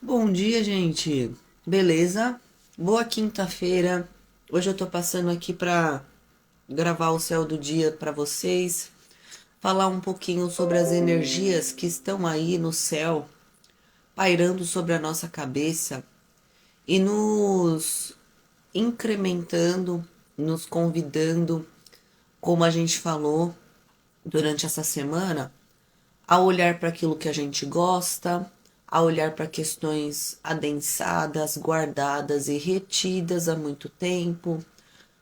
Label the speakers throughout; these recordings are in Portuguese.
Speaker 1: Bom dia, gente. Beleza? Boa quinta-feira. Hoje eu tô passando aqui pra gravar o céu do dia pra vocês, falar um pouquinho sobre as energias que estão aí no céu, pairando sobre a nossa cabeça e nos incrementando, nos convidando, como a gente falou durante essa semana, a olhar para aquilo que a gente gosta, a olhar para questões adensadas, guardadas e retidas há muito tempo,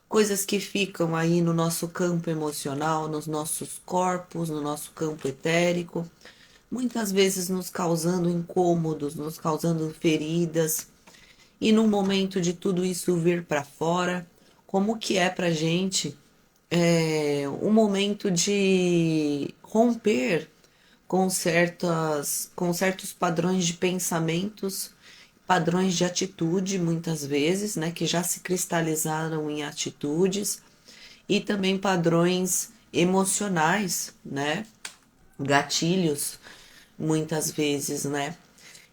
Speaker 1: coisas que ficam aí no nosso campo emocional, nos nossos corpos, no nosso campo etérico, muitas vezes nos causando incômodos, nos causando feridas, e no momento de tudo isso vir para fora, como que é para gente um momento de romper com certos padrões de pensamentos, padrões de atitude, muitas vezes, né, que já se cristalizaram em atitudes, e também padrões emocionais, né, gatilhos, muitas vezes, né.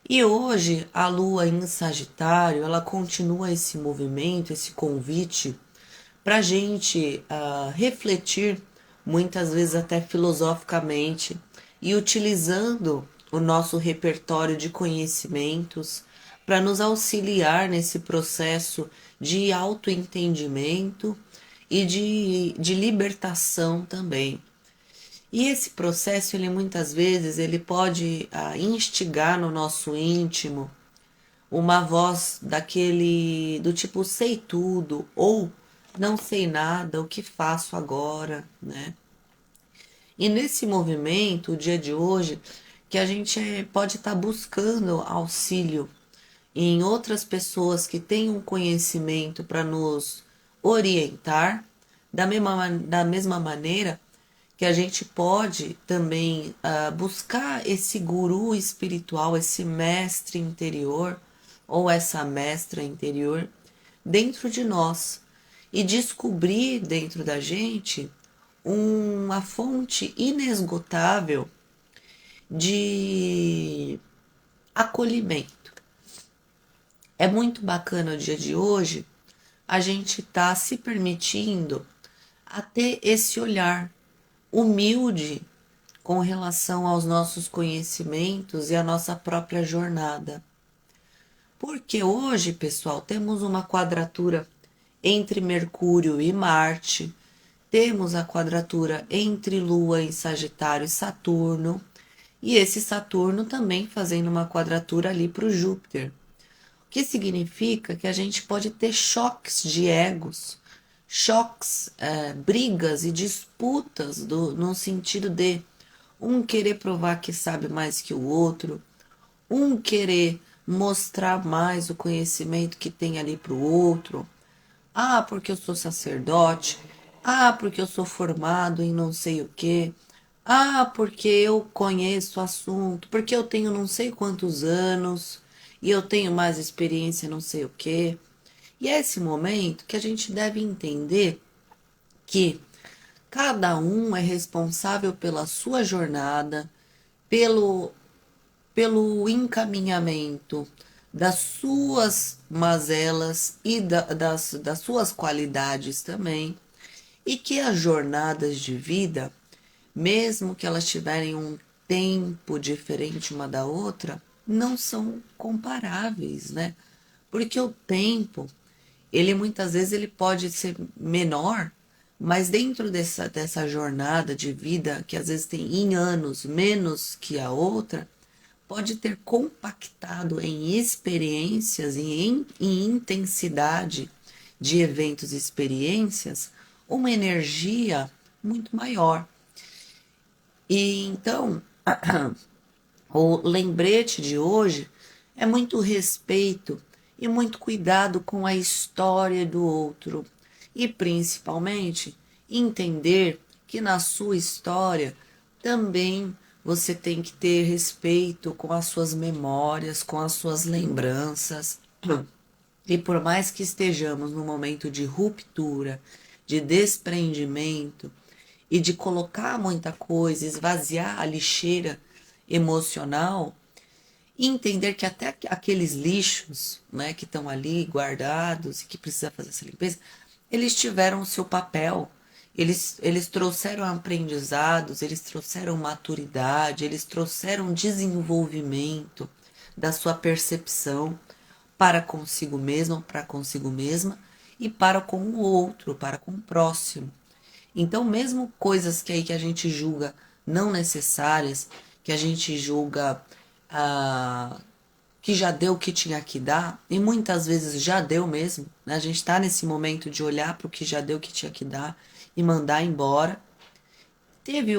Speaker 1: E hoje a Lua em Sagitário, ela continua esse movimento, esse convite para a gente refletir, muitas vezes até filosoficamente, e utilizando o nosso repertório de conhecimentos para nos auxiliar nesse processo de autoentendimento e de libertação também. E esse processo, ele muitas vezes, ele pode instigar no nosso íntimo uma voz daquele do tipo sei tudo ou não sei nada, o que faço agora, né? E nesse movimento, o dia de hoje, que a gente pode estar buscando auxílio em outras pessoas que tenham conhecimento para nos orientar, da mesma maneira que a gente pode também buscar esse guru espiritual, esse mestre interior ou essa mestra interior dentro de nós e descobrir dentro da gente uma fonte inesgotável de acolhimento. É muito bacana o dia de hoje a gente tá se permitindo a ter esse olhar humilde com relação aos nossos conhecimentos e à nossa própria jornada. Porque hoje, pessoal, temos uma quadratura entre Mercúrio e Marte, temos a quadratura entre Lua em Sagitário e Saturno, e esse Saturno também fazendo uma quadratura ali para o Júpiter. O que significa que a gente pode ter choques de egos, choques, brigas e disputas no sentido de um querer provar que sabe mais que o outro, um querer mostrar mais o conhecimento que tem ali para o outro. Ah, porque eu sou sacerdote. Ah, porque eu sou formado em não sei o quê. Ah, porque eu conheço o assunto. Porque eu tenho não sei quantos anos e eu tenho mais experiência, não sei o quê. E é esse momento que a gente deve entender que cada um é responsável pela sua jornada, pelo pelo encaminhamento das suas mazelas e das suas qualidades também, e que as jornadas de vida, mesmo que elas tiverem um tempo diferente uma da outra, não são comparáveis, né? Porque o tempo, ele muitas vezes ele pode ser menor, mas dentro dessa jornada de vida, que às vezes tem em anos menos que a outra, pode ter compactado em experiências e em intensidade de eventos e experiências uma energia muito maior. E então, o lembrete de hoje é muito respeito e muito cuidado com a história do outro e principalmente entender que na sua história também você tem que ter respeito com as suas memórias, com as suas lembranças. E por mais que estejamos num momento de ruptura, de desprendimento e de colocar muita coisa, esvaziar a lixeira emocional, E entender que até aqueles lixos, né, que estão ali guardados e que precisa fazer essa limpeza, eles tiveram o seu papel. Eles trouxeram aprendizados, eles trouxeram maturidade, eles trouxeram desenvolvimento da sua percepção para consigo mesmo, para consigo mesma e para com o outro, para com o próximo. Então, mesmo coisas que a gente julga não necessárias, que a gente julga que já deu o que tinha que dar, e muitas vezes já deu mesmo, né? A gente está nesse momento de olhar para o que já deu o que tinha que dar e mandar embora. Teve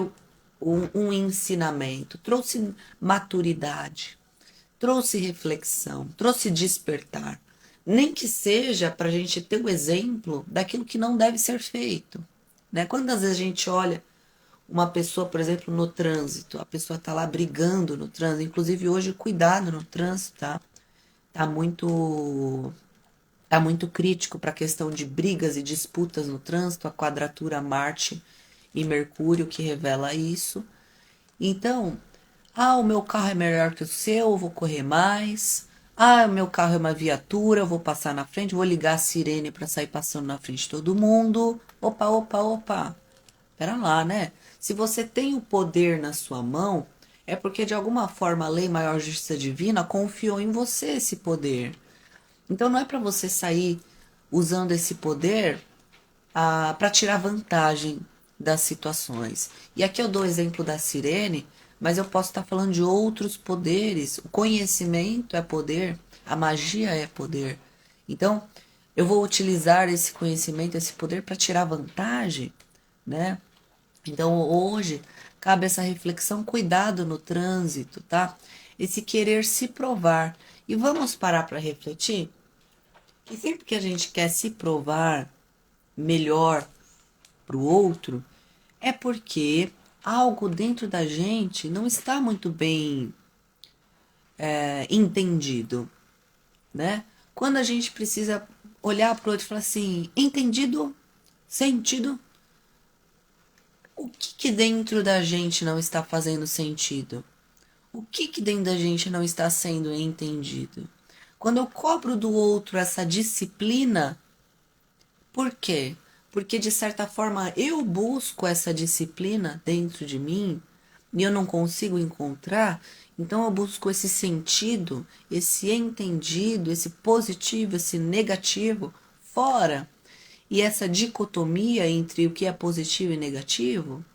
Speaker 1: um ensinamento, trouxe maturidade, trouxe reflexão, trouxe despertar. Nem que seja para a gente ter o exemplo daquilo que não deve ser feito. Né? Quantas vezes a gente olha uma pessoa, por exemplo, no trânsito, a pessoa está lá brigando no trânsito, inclusive hoje cuidado no trânsito, tá? Tá muito tá muito crítico para a questão de brigas e disputas no trânsito, a quadratura Marte e Mercúrio que revela isso. Então, o meu carro é melhor que o seu, eu vou correr mais. O meu carro é uma viatura, eu vou passar na frente, vou ligar a sirene para sair passando na frente de todo mundo. Opa, opa, opa. Pera lá, né? Se você tem o poder na sua mão, é porque de alguma forma a lei maior justiça divina confiou em você esse poder. Então não é para você sair usando esse poder para tirar vantagem das situações. E aqui eu dou o exemplo da sirene, mas eu posso estar falando de outros poderes. O conhecimento é poder, a magia é poder. Então, eu vou utilizar esse conhecimento, esse poder para tirar vantagem, né? Então, hoje cabe essa reflexão, cuidado no trânsito, tá? Esse querer se provar. E vamos parar para refletir que sempre que a gente quer se provar melhor para o outro, é porque algo dentro da gente não está muito bem entendido, né? Quando a gente precisa olhar para o outro e falar assim, entendido, sentido, o que dentro da gente não está fazendo sentido? O que dentro da gente não está sendo entendido? Quando eu cobro do outro essa disciplina, por quê? Porque de certa forma eu busco essa disciplina dentro de mim e eu não consigo encontrar, então eu busco esse sentido, esse entendido, esse positivo, esse negativo fora. E essa dicotomia entre o que é positivo e negativo.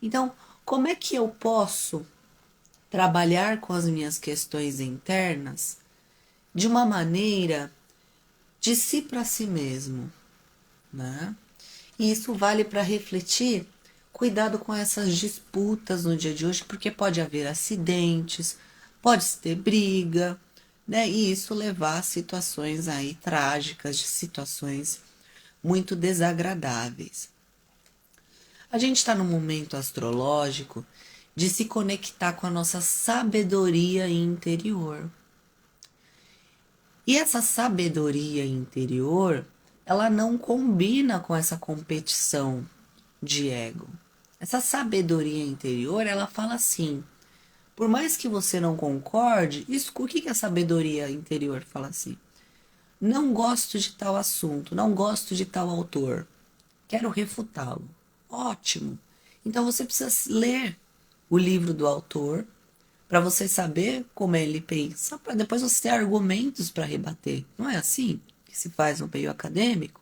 Speaker 1: Então, como é que eu posso trabalhar com as minhas questões internas de uma maneira de si para si mesmo, né? E isso vale para refletir, cuidado com essas disputas no dia de hoje, porque pode haver acidentes, pode ter briga, né? E isso levar a situações aí trágicas, de situações muito desagradáveis. A gente está num momento astrológico de se conectar com a nossa sabedoria interior. E essa sabedoria interior, ela não combina com essa competição de ego. Essa sabedoria interior, ela fala assim: por mais que você não concorde, isso, o que a sabedoria interior fala assim? Não gosto de tal assunto, não gosto de tal autor, quero refutá-lo. Ótimo. Então você precisa ler o livro do autor para você saber como ele pensa, para depois você ter argumentos para rebater. Não é assim que se faz no meio acadêmico?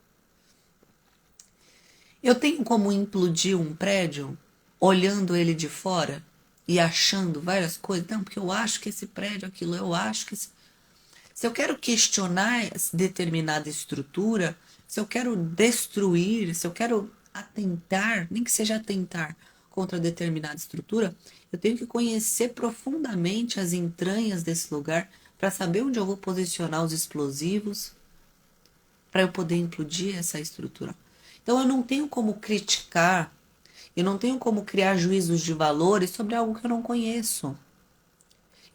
Speaker 1: Eu tenho como implodir um prédio olhando ele de fora e achando várias coisas? Não, porque eu acho que esse prédio, aquilo, eu acho que esse... Se eu quero questionar determinada estrutura, se eu quero destruir, se eu quero atentar, nem que seja atentar contra determinada estrutura, eu tenho que conhecer profundamente as entranhas desse lugar para saber onde eu vou posicionar os explosivos, para eu poder implodir essa estrutura. Então eu não tenho como criticar, eu não tenho como criar juízos de valores sobre algo que eu não conheço.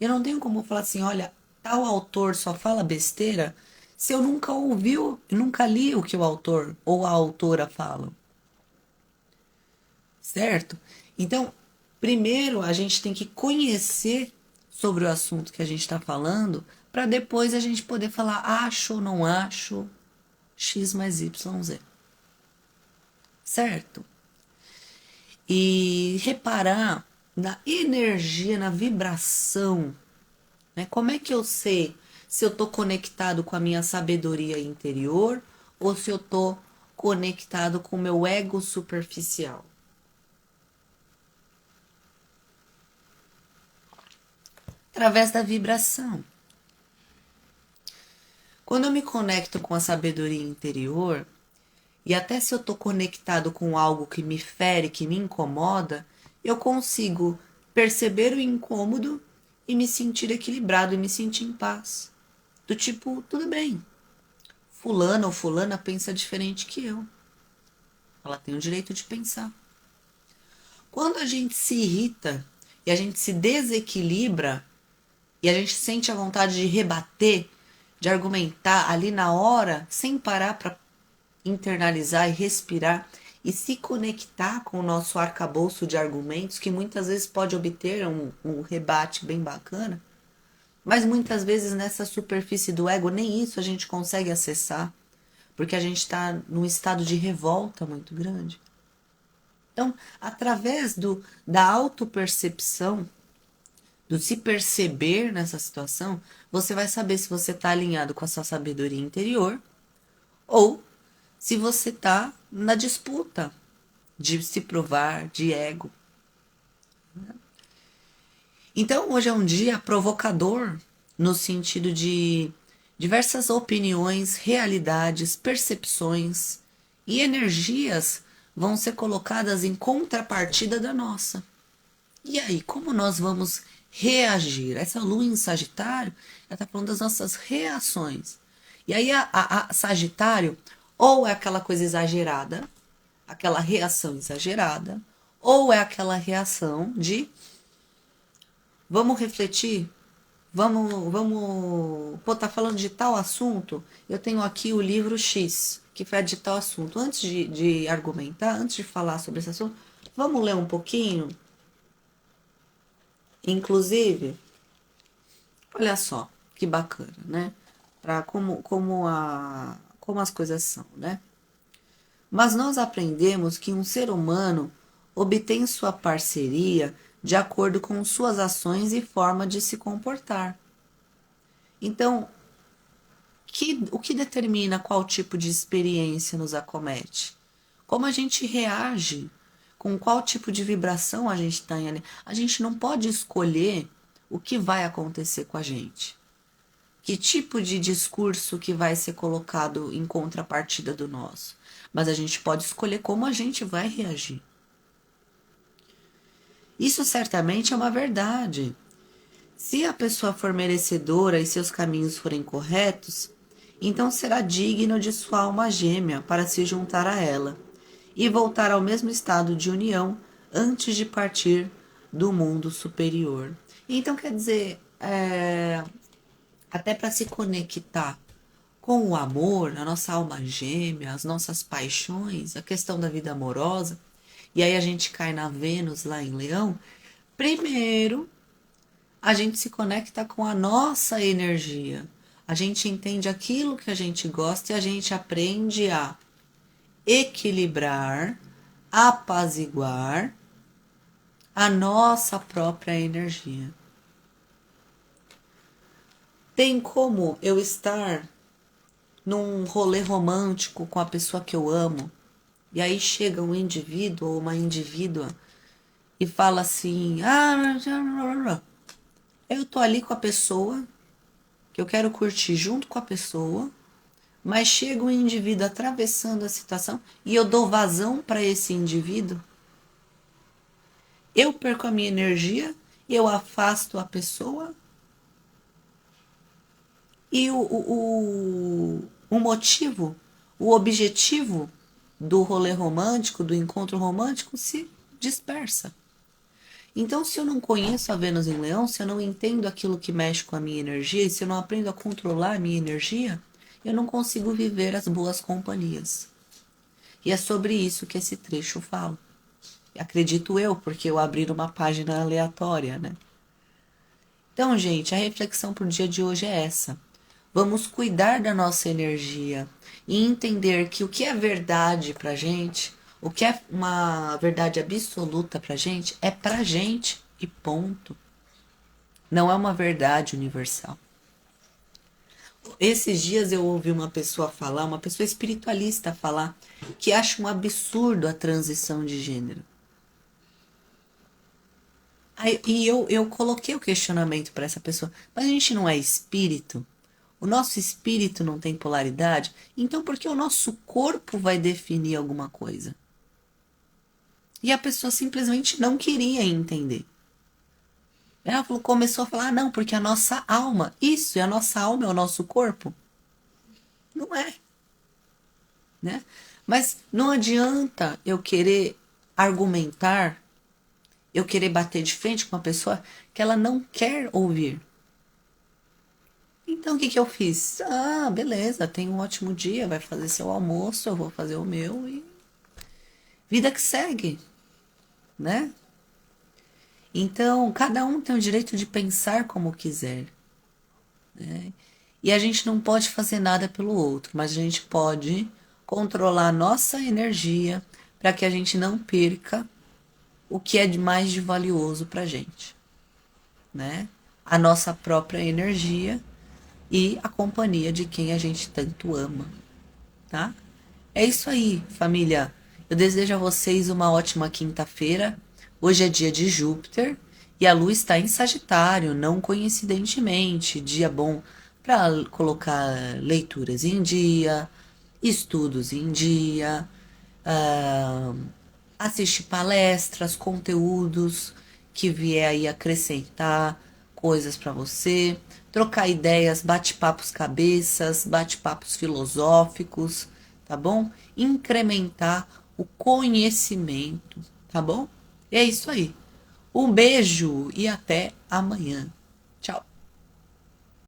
Speaker 1: Eu não tenho como falar assim, olha, tal autor só fala besteira se eu nunca ouviu, nunca li o que o autor ou a autora falam. Certo? Então, primeiro a gente tem que conhecer sobre o assunto que a gente está falando, para depois a gente poder falar acho ou não acho, X mais Y, Z. Certo? E reparar na energia, na vibração, né? Como é que eu sei se eu estou conectado com a minha sabedoria interior ou se eu estou conectado com o meu ego superficial? Através da vibração. Quando eu me conecto com a sabedoria interior, e até se eu estou conectado com algo que me fere, que me incomoda, eu consigo perceber o incômodo e me sentir equilibrado e me sentir em paz. Do tipo, tudo bem, fulano ou fulana pensa diferente que eu. Ela tem o direito de pensar. Quando a gente se irrita e a gente se desequilibra e a gente sente a vontade de rebater, de argumentar ali na hora, sem parar para internalizar e respirar e se conectar com o nosso arcabouço de argumentos, que muitas vezes pode obter um rebate bem bacana, mas muitas vezes nessa superfície do ego nem isso a gente consegue acessar, porque a gente está num estado de revolta muito grande. Então, através da autopercepção, do se perceber nessa situação, você vai saber se você está alinhado com a sua sabedoria interior ou se você está na disputa de se provar, de ego. Então, hoje é um dia provocador no sentido de diversas opiniões, realidades, percepções e energias vão ser colocadas em contrapartida da nossa. E aí, como nós vamos reagir? Essa lua em Sagitário, ela está falando das nossas reações. E aí, a Sagitário, ou é aquela coisa exagerada, aquela reação exagerada, ou é aquela reação de vamos refletir, pô, tá falando de tal assunto, eu tenho aqui o livro X, que fala de tal assunto. Antes de argumentar, antes de falar sobre esse assunto, vamos ler um pouquinho? Inclusive, olha só, que bacana, né? Para como as coisas são, né? Mas nós aprendemos que um ser humano obtém sua parceria de acordo com suas ações e forma de se comportar. Então, o que determina qual tipo de experiência nos acomete? Como a gente reage? Com qual tipo de vibração a gente está em? A gente não pode escolher o que vai acontecer com a gente. Que tipo de discurso que vai ser colocado em contrapartida do nosso. Mas a gente pode escolher como a gente vai reagir. Isso certamente é uma verdade. Se a pessoa for merecedora e seus caminhos forem corretos, então será digno de sua alma gêmea para se juntar a ela e voltar ao mesmo estado de união antes de partir do mundo superior. Então, quer dizer, até para se conectar com o amor, a nossa alma gêmea, as nossas paixões, a questão da vida amorosa, e aí a gente cai na Vênus lá em Leão, primeiro a gente se conecta com a nossa energia. A gente entende aquilo que a gente gosta e a gente aprende a equilibrar, apaziguar a nossa própria energia. Tem como eu estar num rolê romântico com a pessoa que eu amo, e aí chega um indivíduo ou uma indivídua e fala assim: eu tô ali com a pessoa, que eu quero curtir junto com a pessoa, mas chega um indivíduo atravessando a situação e eu dou vazão para esse indivíduo. Eu perco a minha energia, eu afasto a pessoa. E o motivo, o objetivo do rolê romântico, do encontro romântico, se dispersa. Então, se eu não conheço a Vênus em Leão, se eu não entendo aquilo que mexe com a minha energia, e se eu não aprendo a controlar a minha energia, eu não consigo viver as boas companhias. E é sobre isso que esse trecho fala. Acredito eu, porque eu abri numa página aleatória, né? Então, gente, a reflexão para o dia de hoje é essa. Vamos cuidar da nossa energia e entender que o que é verdade pra gente, o que é uma verdade absoluta pra gente e ponto. Não é uma verdade universal. Esses dias eu ouvi uma pessoa falar, uma pessoa espiritualista falar, que acha um absurdo a transição de gênero. Eu coloquei o questionamento para essa pessoa, mas a gente não é espírito? O nosso espírito não tem polaridade? Então por que o nosso corpo vai definir alguma coisa? E a pessoa simplesmente não queria entender. Ela falou, começou a falar, ah, não, porque a nossa alma, isso, e a nossa alma é o nosso corpo? Não é, né? Mas não adianta eu querer argumentar, eu querer bater de frente com uma pessoa que ela não quer ouvir. Então o que que eu fiz? Ah, beleza, tenha um ótimo dia, vai fazer seu almoço, eu vou fazer o meu e vida que segue, né? Então, cada um tem o direito de pensar como quiser, né? E a gente não pode fazer nada pelo outro, mas a gente pode controlar a nossa energia para que a gente não perca o que é de mais de valioso para a gente, né? A nossa própria energia e a companhia de quem a gente tanto ama, tá? É isso aí, família. Eu desejo a vocês uma ótima quinta-feira. Hoje é dia de Júpiter e a Lua está em Sagitário, não coincidentemente. Dia bom para colocar leituras em dia, estudos em dia, ah, assistir palestras, conteúdos que vier aí acrescentar coisas para você, trocar ideias, bate-papos cabeças, bate-papos filosóficos, tá bom? Incrementar o conhecimento, tá bom? E é isso aí. Um beijo e até amanhã.